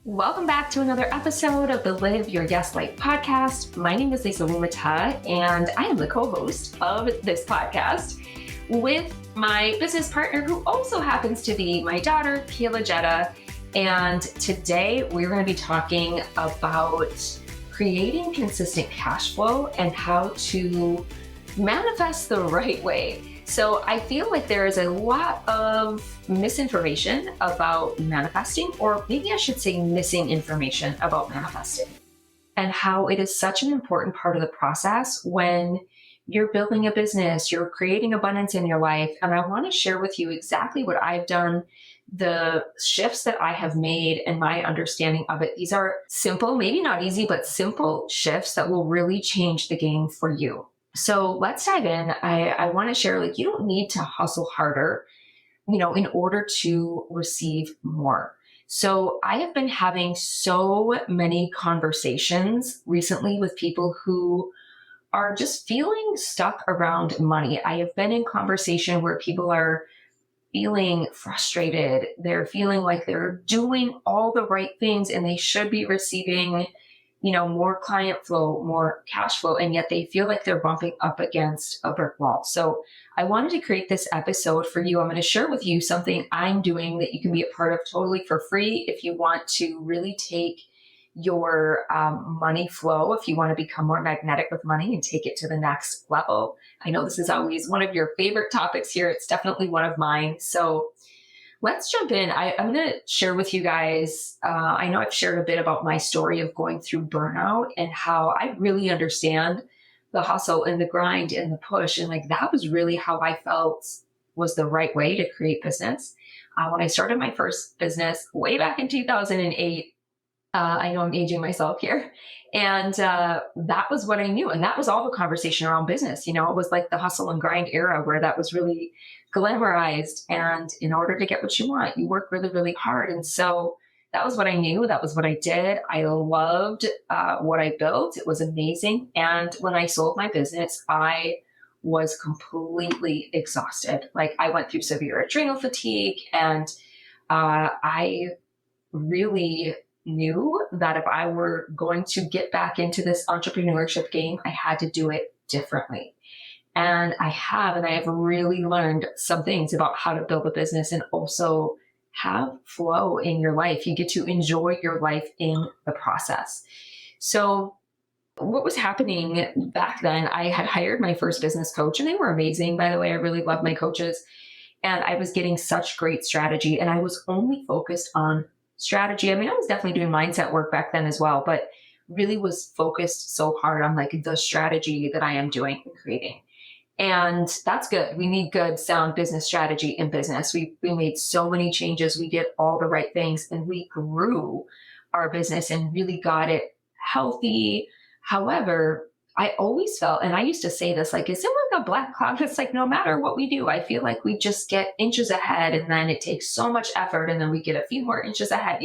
Welcome back to another episode of the Live Your Yes Life podcast. My name is Lisa Lumata, and I am the co-host of this podcast with my business partner, who also happens to be my daughter, Kayla Jetta. And today we're going to be talking about creating consistent cash flow and how to manifest the right way. So I feel like there is a lot of misinformation about manifesting, or maybe I should say missing information about manifesting, and how it is such an important part of the process when you're building a business, you're creating abundance in your life. And I want to share with you exactly what I've done, the shifts that I have made and my understanding of it. These are simple, maybe not easy, but simple shifts that will really change the game for you. So let's dive in. I want to share, you don't need to hustle harder, in order to receive more. So I have been having so many conversations recently with people who are just feeling stuck around money. I have been in conversation where people are feeling frustrated. They're feeling like they're doing all the right things and they should be receiving more client flow, more cash flow, and yet they feel like they're bumping up against a brick wall. So I wanted to create this episode for you. I'm going to share with you something I'm doing that you can be a part of totally for free if you want to really take your money flow, if you want to become more magnetic with money and take it to the next level. I know this is always one of your favorite topics here. It's definitely one of mine. So let's jump in. I'm going to share with you guys, I know I've shared a bit about my story of going through burnout and how I really understand the hustle and the grind and the push. And that was really how I felt was the right way to create business. When I started my first business way back in 2008, I know I'm aging myself here. And that was what I knew. And that was all the conversation around business. It was like the hustle and grind era where that was really glamorized. And in order to get what you want, you work really, really hard. And so that was what I knew. That was what I did. I loved what I built. It was amazing. And when I sold my business, I was completely exhausted. I went through severe adrenal fatigue, and I really knew that if I were going to get back into this entrepreneurship game, I had to do it differently. And I have really learned some things about how to build a business and also have flow in your life. You get to enjoy your life in the process. So what was happening back then, I had hired my first business coach, and they were amazing. By the way, I really love my coaches, and I was getting such great strategy, and I was only focused on strategy. I was definitely doing mindset work back then as well, but really was focused so hard on the strategy that I am doing and creating. And that's good. We need good, sound business strategy in business. We made so many changes. We did all the right things, and we grew our business and really got it healthy. However, I always felt, and I used to say this, is it like a black cloud? It's no matter what we do, I feel like we just get inches ahead, and then it takes so much effort, and then we get a few more inches ahead,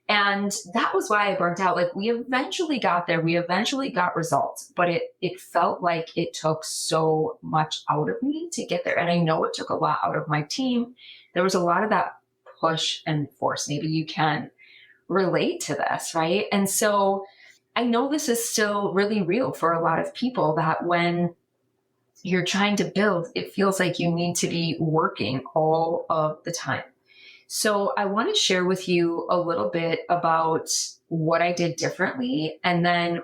And that was why I burnt out. We eventually got there. We eventually got results, but it felt like it took so much out of me to get there. And I know it took a lot out of my team. There was a lot of that push and force. Maybe you can relate to this, right? And so I know this is still really real for a lot of people, that when you're trying to build, it feels like you need to be working all of the time. So I want to share with you a little bit about what I did differently, and then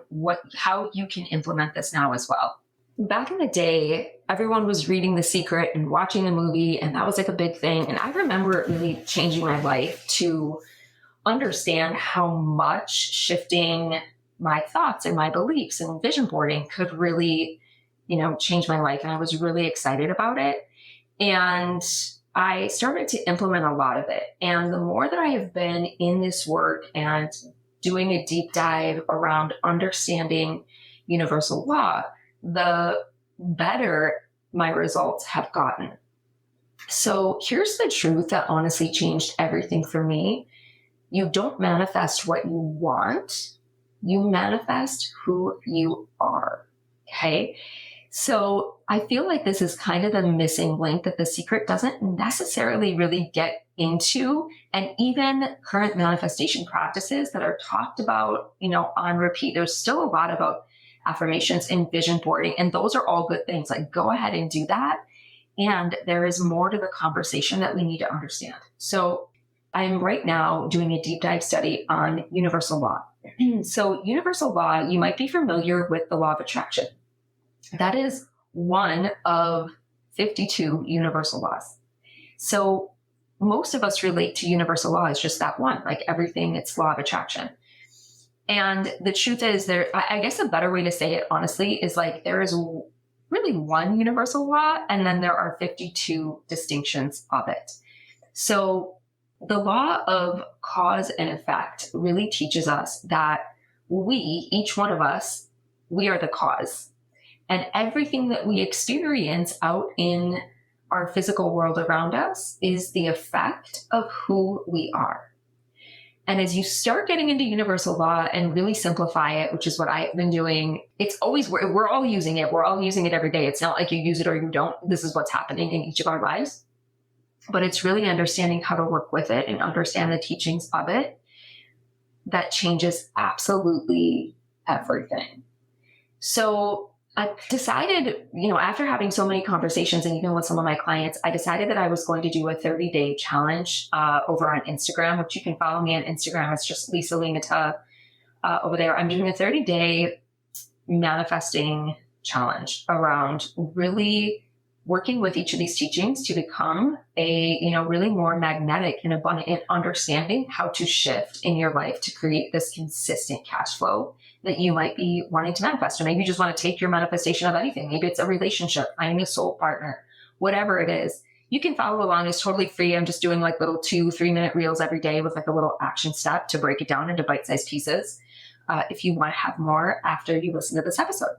how you can implement this now as well. Back in the day, everyone was reading The Secret and watching the movie, and that was a big thing. And I remember it really changing my life to understand how much shifting my thoughts and my beliefs and vision boarding could really, change my life. And I was really excited about it. And I started to implement a lot of it. And the more that I have been in this work and doing a deep dive around understanding universal law, the better my results have gotten. So here's the truth that honestly changed everything for me. You don't manifest what you want. You manifest who you are. Okay. So I feel like this is kind of the missing link that The Secret doesn't necessarily really get into. And even current manifestation practices that are talked about, on repeat, there's still a lot about affirmations and vision boarding. And those are all good things. Like, go ahead and do that. And there is more to the conversation that we need to understand. So I'm right now doing a deep dive study on universal law. So universal law, you might be familiar with the law of attraction. That is one of 52 universal laws. So most of us relate to universal law as just that one, like everything, it's law of attraction. And the truth is I guess a better way to say it, honestly, is like there is really one universal law, and then there are 52 distinctions of it. So the law of cause and effect really teaches us that each one of us, we are the cause. And everything that we experience out in our physical world around us is the effect of who we are. And as you start getting into universal law and really simplify it, which is what I've been doing, it's always, we're all using it. We're all using it every day. It's not like you use it or you don't. This is what's happening in each of our lives. But it's really understanding how to work with it and understand the teachings of it that changes absolutely everything. So I decided, after having so many conversations and even with some of my clients, I decided that I was going to do a 30-day challenge over on Instagram, which you can follow me on Instagram. It's just Lisa Limata over there. I'm doing a 30-day manifesting challenge around really working with each of these teachings to become a, really more magnetic and abundant in understanding how to shift in your life to create this consistent cash flow that you might be wanting to manifest. Or maybe you just want to take your manifestation of anything. Maybe it's a relationship, finding a soul partner, whatever it is. You can follow along. It's totally free. I'm just doing like little 2-3 minute reels every day with like a little action step to break it down into bite-sized pieces. If you want to have more after you listen to this episode.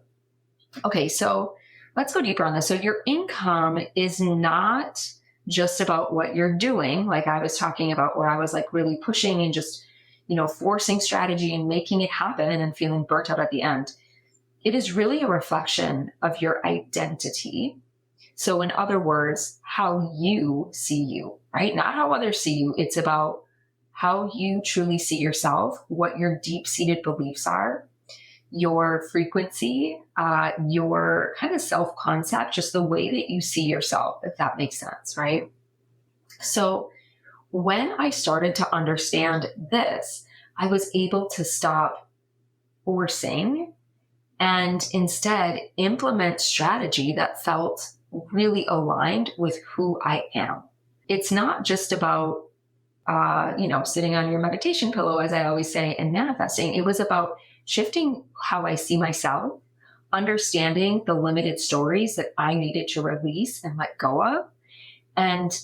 Okay, so let's go deeper on this. So your income is not just about what you're doing, like I was talking about, where I was like really pushing and just, forcing strategy and making it happen and then feeling burnt out at the end. It is really a reflection of your identity. So in other words, how you see you, right? Not how others see you. It's about how you truly see yourself, what your deep-seated beliefs are, your frequency, your kind of self-concept, just the way that you see yourself, if that makes sense, right? So when I started to understand this, I was able to stop forcing and instead implement strategy that felt really aligned with who I am. It's not just about, sitting on your meditation pillow, as I always say, and manifesting. It was about shifting how I see myself, understanding the limited stories that I needed to release and let go of, and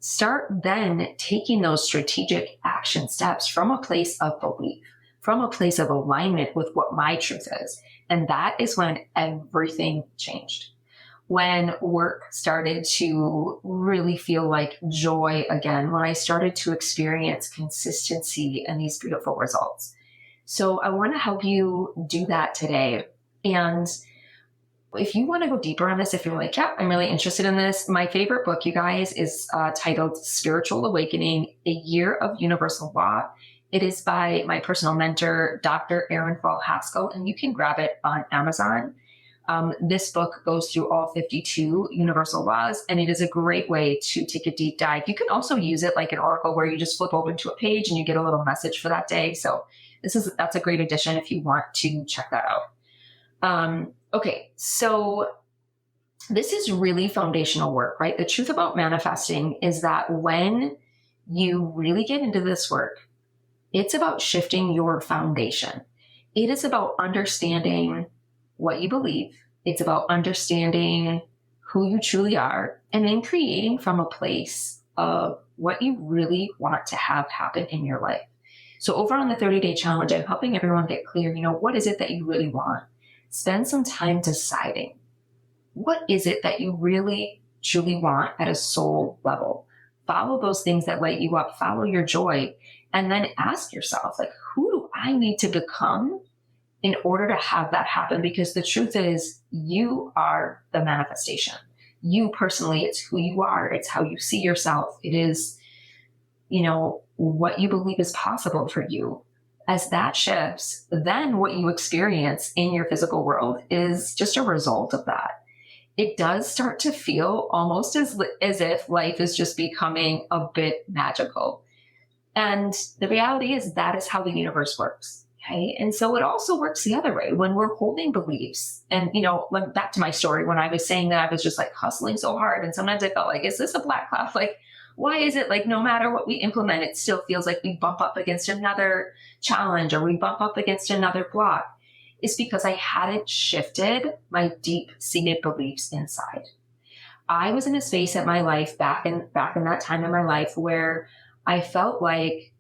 start then taking those strategic action steps from a place of belief, from a place of alignment with what my truth is. And that is when everything changed. When work started to really feel like joy again, when I started to experience consistency and these beautiful results. So I want to help you do that today. And if you want to go deeper on this, if you're like, yeah, I'm really interested in this, my favorite book, you guys, is titled Spiritual Awakening, A Year of Universal Law. It is by my personal mentor, Dr. Erin Fall Haskell, and you can grab it on Amazon. This book goes through all 52 universal laws, and it is a great way to take a deep dive. You can also use it like an oracle where you just flip open to a page and you get a little message for that day. So that's a great addition if you want to check that out. Okay, so this is really foundational work, right? The truth about manifesting is that when you really get into this work, it's about shifting your foundation. It is about understanding what you believe. It's about understanding who you truly are and then creating from a place of what you really want to have happen in your life. So over on the 30-day challenge, I'm helping everyone get clear, what is it that you really want? Spend some time deciding what is it that you really, truly want at a soul level. Follow those things that light you up, follow your joy, and then ask yourself, like, who do I need to become in order to have that happen, because the truth is you are the manifestation. You personally, it's who you are. It's how you see yourself. It is, what you believe is possible for you. As that shifts, then what you experience in your physical world is just a result of that. It does start to feel almost as if life is just becoming a bit magical. And the reality is that is how the universe works. Okay. And so it also works the other way when we're holding beliefs. And, back to my story, when I was saying that I was just like hustling so hard. And sometimes I felt like, is this a black cloud? Like, why is it like no matter what we implement, it still feels like we bump up against another challenge or we bump up against another block? It's because I hadn't shifted my deep-seated beliefs inside. I was in a space in my life back in that time in my life where I felt like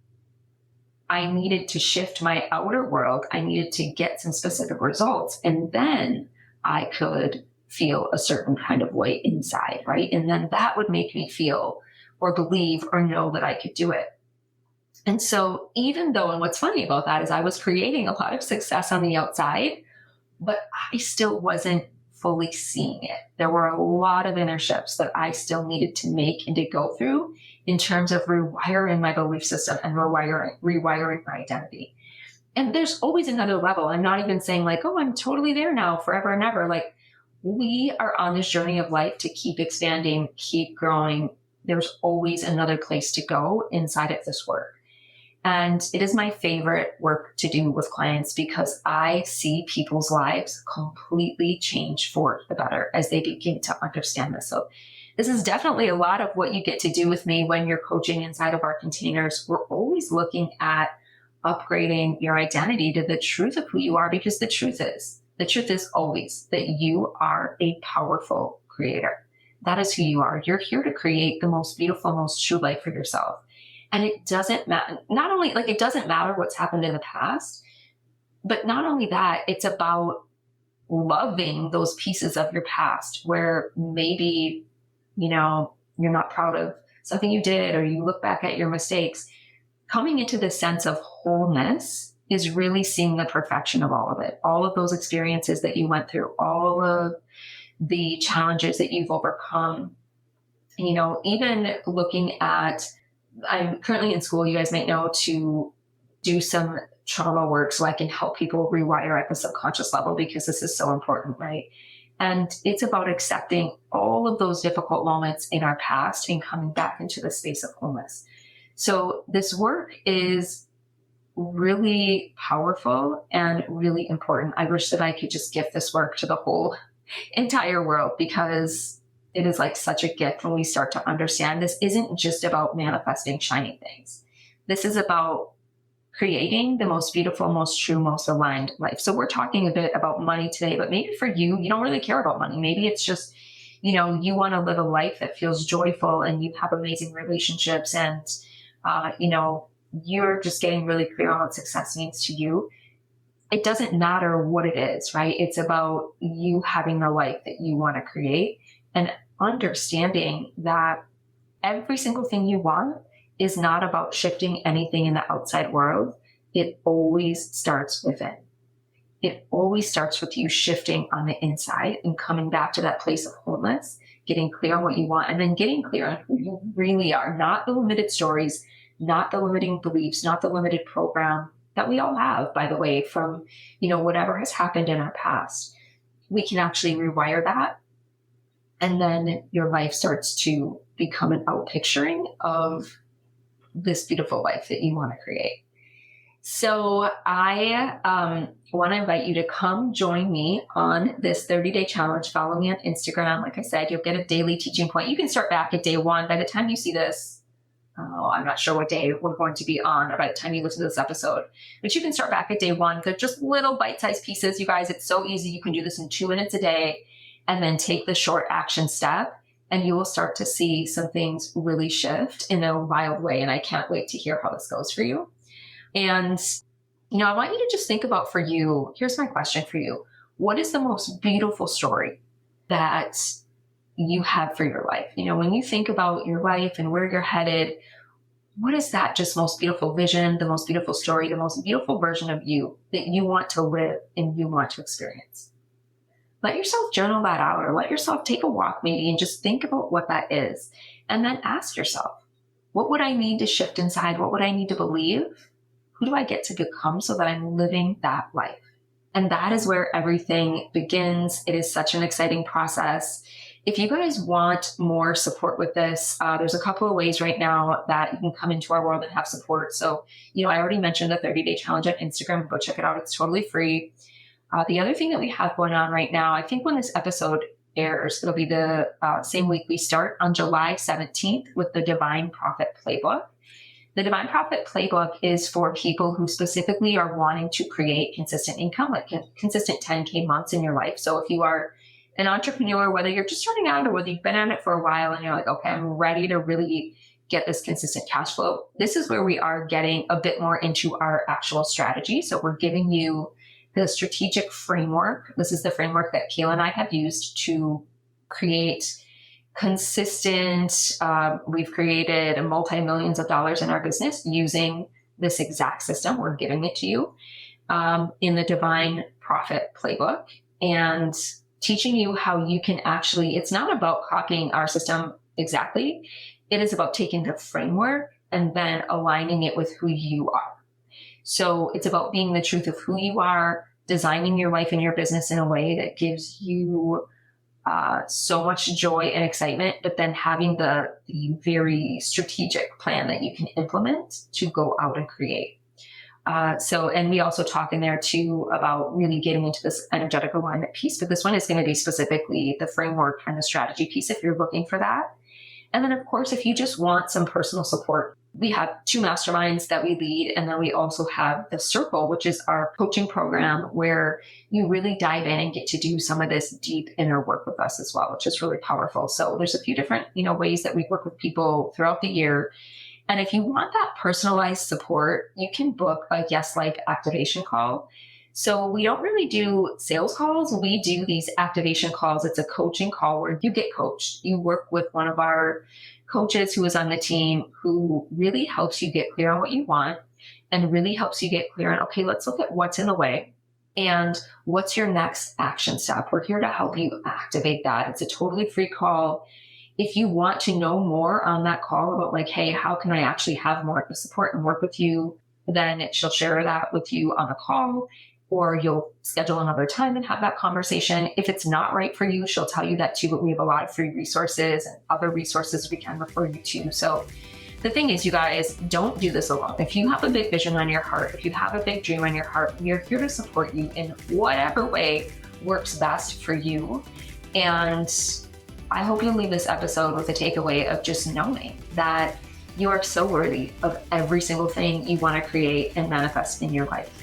I needed to shift my outer world. I needed to get some specific results, and then I could feel a certain kind of way inside, right? And then that would make me feel or believe or know that I could do it. And so even though, and what's funny about that is I was creating a lot of success on the outside, but I still wasn't fully seeing it. There were a lot of inner shifts that I still needed to make and to go through in terms of rewiring my belief system and rewiring my identity. And there's always another level. I'm not even saying like, oh, I'm totally there now forever and ever. Like, we are on this journey of life to keep expanding, keep growing. There's always another place to go inside of this work. And it is my favorite work to do with clients because I see people's lives completely change for the better as they begin to understand this. So this is definitely a lot of what you get to do with me when you're coaching inside of our containers. We're always looking at upgrading your identity to the truth of who you are, because the truth is always that you are a powerful creator. That is who you are. You're here to create the most beautiful, most true life for yourself. And it doesn't matter, it doesn't matter what's happened in the past, but not only that, it's about loving those pieces of your past where maybe, you're not proud of something you did, or you look back at your mistakes. Coming into this sense of wholeness is really seeing the perfection of all of it, all of those experiences that you went through, all of the challenges that you've overcome. Even looking at, I'm currently in school, you guys might know, to do some trauma work so I can help people rewire at the subconscious level, because this is so important, right? And it's about accepting all of those difficult moments in our past and coming back into the space of wholeness. So this work is really powerful and really important. I wish that I could just gift this work to the whole entire world, because it is like such a gift when we start to understand this isn't just about manifesting shiny things. This is about creating the most beautiful, most true, most aligned life. So we're talking a bit about money today, but maybe for you, you don't really care about money. Maybe it's just, you want to live a life that feels joyful and you have amazing relationships and, you're just getting really clear on what success means to you. It doesn't matter what it is, right? It's about you having the life that you want to create and understanding that every single thing you want is not about shifting anything in the outside world. It always starts within. It always starts with you shifting on the inside and coming back to that place of wholeness, getting clear on what you want, and then getting clear on who you really are, not the limited stories, not the limiting beliefs, not the limited program that we all have, by the way, from, whatever has happened in our past. We can actually rewire that. And then your life starts to become an outpicturing of this beautiful life that you want to create. So I want to invite you to come join me on this 30-day challenge. Follow me on Instagram. Like I said, you'll get a daily teaching point. You can start back at day one. By the time you see this, I'm not sure what day we're going to be on, or by the time you listen to this episode, but you can start back at day one. They're just little bite-sized pieces. You guys, it's so easy. You can do this in 2 minutes a day and then take the short action step, and you will start to see some things really shift in a wild way. And I can't wait to hear how this goes for you. And, I want you to just think about, for you, here's my question for you. What is the most beautiful story that you have for your life? When you think about your life and where you're headed, what is that just most beautiful vision, the most beautiful story, the most beautiful version of you that you want to live and you want to experience? Let yourself journal that out, or let yourself take a walk maybe and just think about what that is. And then ask yourself, what would I need to shift inside? What would I need to believe? Who do I get to become so that I'm living that life? And that is where everything begins. It is such an exciting process. If you guys want more support with this, there's a couple of ways right now that you can come into our world and have support. So, I already mentioned the 30-day challenge on Instagram. Go check it out. It's totally free. The other thing that we have going on right now, I think when this episode airs, it'll be the same week we start on July 17th with the Divine Profit Playbook. The Divine Profit Playbook is for people who specifically are wanting to create consistent income, like consistent 10K months in your life. So if you are an entrepreneur, whether you're just starting out or whether you've been at it for a while and you're like, okay, I'm ready to really get this consistent cash flow, this is where we are getting a bit more into our actual strategy. So we're giving you the strategic framework. This is the framework that Kayla and I have used to create consistent, we've created multi-millions of dollars in our business using this exact system. We're giving it to you in the Divine Profit Playbook, and teaching you how you can actually, it's not about copying our system exactly. It is about taking the framework and then aligning it with who you are. So it's about being the truth of who you are, designing your life and your business in a way that gives you so much joy and excitement, but then having the very strategic plan that you can implement to go out and create. And we also talk in there too about really getting into this energetic alignment piece, but this one is going to be specifically the framework and the strategy piece if you're looking for that. And then of course, if you just want some personal support, we have 2 masterminds that we lead. And then we also have the Circle, which is our coaching program where you really dive in and get to do some of this deep inner work with us as well, which is really powerful. So there's a few different, ways that we work with people throughout the year. And if you want that personalized support, you can book a Yes Life activation call. So we don't really do sales calls. We do these activation calls. It's a coaching call where you get coached. You work with one of our coaches who is on the team who really helps you get clear on what you want and really helps you get clear on, okay, let's look at what's in the way and what's your next action step. We're here to help you activate that. It's a totally free call. If you want to know more on that call about like, hey, how can I actually have more support and work with you? Then she'll share that with you on the call, or you'll schedule another time and have that conversation. If it's not right for you, she'll tell you that too, but we have a lot of free resources and other resources we can refer you to. So the thing is, you guys, don't do this alone. If you have a big vision on your heart, if you have a big dream on your heart, we're here to support you in whatever way works best for you. And I hope you'll leave this episode with a takeaway of just knowing that you are so worthy of every single thing you want to create and manifest in your life.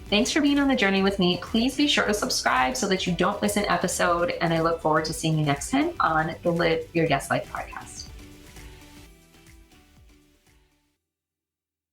Thanks for being on the journey with me. Please be sure to subscribe so that you don't miss an episode. And I look forward to seeing you next time on the Live Your Yes Life podcast.